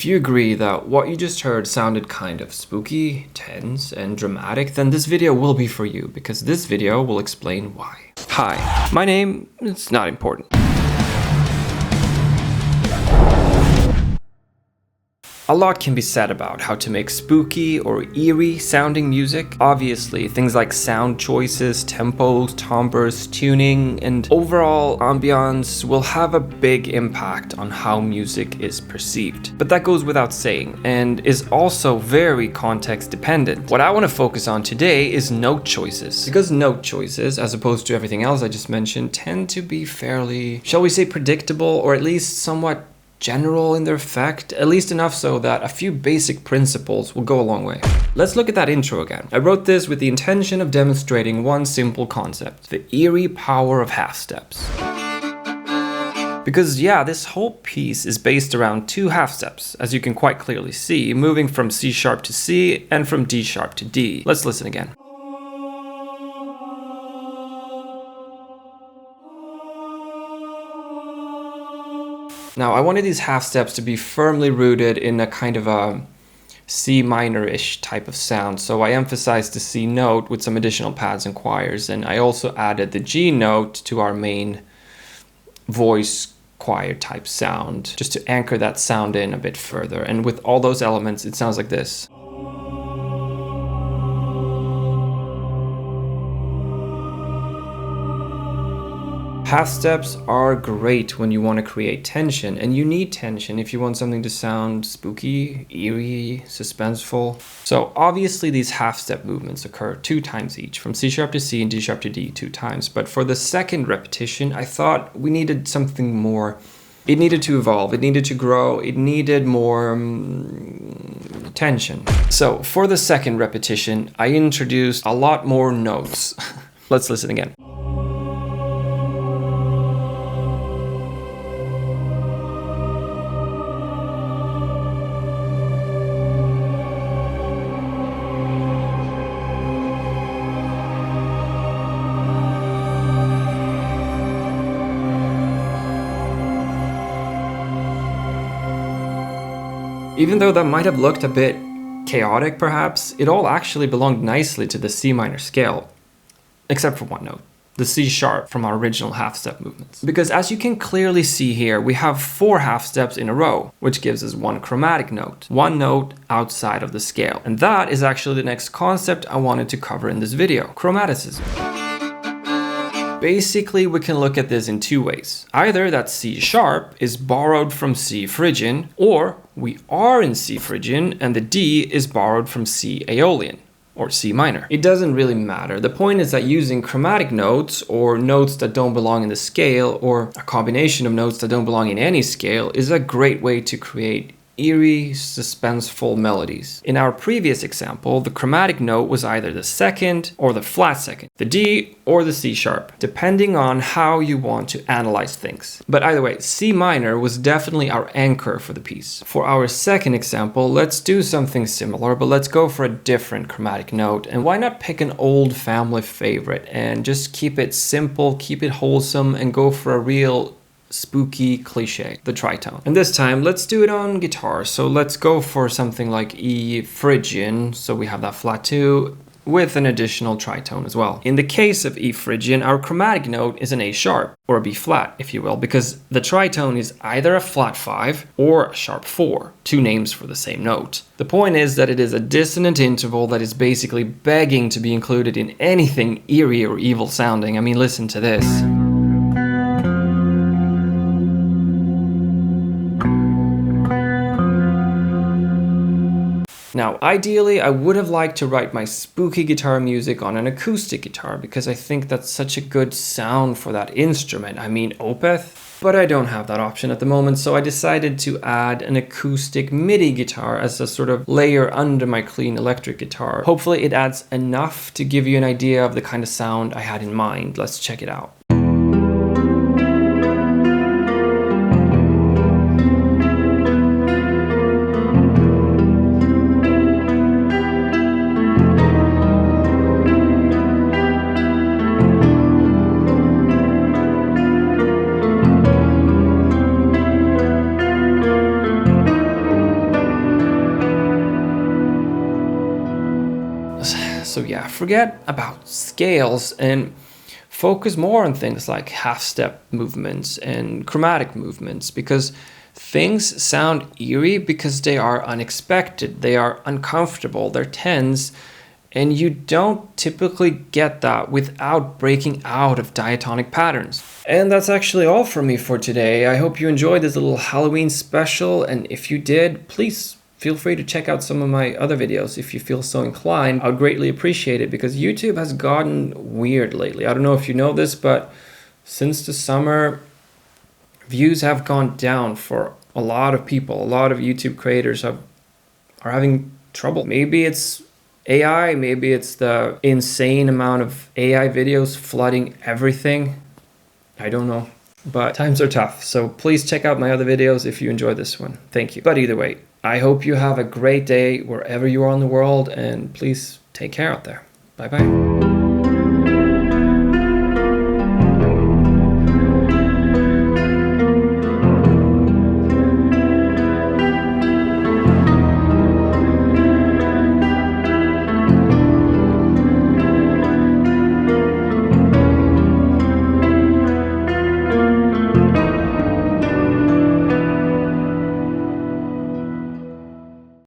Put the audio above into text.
you agree that what you just heard sounded kind of spooky, tense, and dramatic, then this video will be for you, because this video will explain why. Hi, my name is not important. A lot can be said about how to make spooky or eerie sounding music. Obviously, things like sound choices, tempos, timbres, tuning, and overall ambience will have a big impact on how music is perceived. But that goes without saying, and is also very context dependent. What I want to focus on today is note choices. Because note choices, as opposed to everything else I just mentioned, tend to be fairly, shall we say, predictable, or at least somewhat general in their effect, at least enough so that a few basic principles will go a long way. Let's look at that intro again. I wrote this with the intention of demonstrating one simple concept: the eerie power of half steps. Because yeah, this whole piece is based around two half steps, as you can quite clearly see, moving from C sharp to C and from D sharp to D. Let's listen again. Now, I wanted these half steps to be firmly rooted in a kind of a C minor-ish type of sound, so I emphasized the C note with some additional pads and choirs, and I also added the G note to our main voice choir type sound, just to anchor that sound in a bit further. And with all those elements, it sounds like this. Half steps are great when you want to create tension, and you need tension if you want something to sound spooky, eerie, suspenseful. So obviously these half step movements occur 2 times each, from C sharp to C and D sharp to D 2 times. But for the second repetition, I thought we needed something more. It needed to evolve, it needed to grow, it needed more tension. So for the second repetition, I introduced a lot more notes. Let's listen again. Even though that might have looked a bit chaotic perhaps, it all actually belonged nicely to the C minor scale, except for one note, the C sharp from our original half step movements. Because as you can clearly see here, we have 4 half steps in a row, which gives us 1 chromatic note, 1 note outside of the scale. And that is actually the next concept I wanted to cover in this video: chromaticism. Basically, we can look at this in 2 ways. Either that C sharp is borrowed from C Phrygian, or we are in C Phrygian and the D is borrowed from C Aeolian, or C minor. It doesn't really matter. The point is that using chromatic notes, or notes that don't belong in the scale, or a combination of notes that don't belong in any scale, is a great way to create eerie, suspenseful melodies. In our previous example, the chromatic note was either the second or the flat second, the D or the C sharp, depending on how you want to analyze things. But either way, C minor was definitely our anchor for the piece. For our second example, let's do something similar, but let's go for a different chromatic note. And why not pick an old family favorite and just keep it simple, keep it wholesome, and go for a real spooky cliche, the tritone. And this time, let's do it on guitar. So let's go for something like E Phrygian, so we have that flat 2, with an additional tritone as well. In the case of E Phrygian, our chromatic note is an A sharp, or a B flat, if you will, because the tritone is either a flat 5 or a sharp 4, 2 names for the same note. The point is that it is a dissonant interval that is basically begging to be included in anything eerie or evil sounding. I mean, listen to this. Now, ideally, I would have liked to write my spooky guitar music on an acoustic guitar, because I think that's such a good sound for that instrument. I mean, Opeth. But I don't have that option at the moment, so I decided to add an acoustic MIDI guitar as a sort of layer under my clean electric guitar. Hopefully it adds enough to give you an idea of the kind of sound I had in mind. Let's check it out. So yeah, forget about scales and focus more on things like half-step movements and chromatic movements, because things sound eerie because they are unexpected, they are uncomfortable, they're tense, and you don't typically get that without breaking out of diatonic patterns. And that's actually all from me for today. I hope you enjoyed this little Halloween special, and if you did, please feel free to check out some of my other videos if you feel so inclined. I would greatly appreciate it, because YouTube has gotten weird lately. I don't know if you know this, but since the summer, views have gone down for a lot of people. A lot of YouTube creators are having trouble. Maybe it's AI, maybe it's the insane amount of AI videos flooding everything. I don't know, but times are tough. So please check out my other videos if you enjoyed this one. Thank you. But either way, I hope you have a great day wherever you are in the world, and please take care out there. Bye-bye.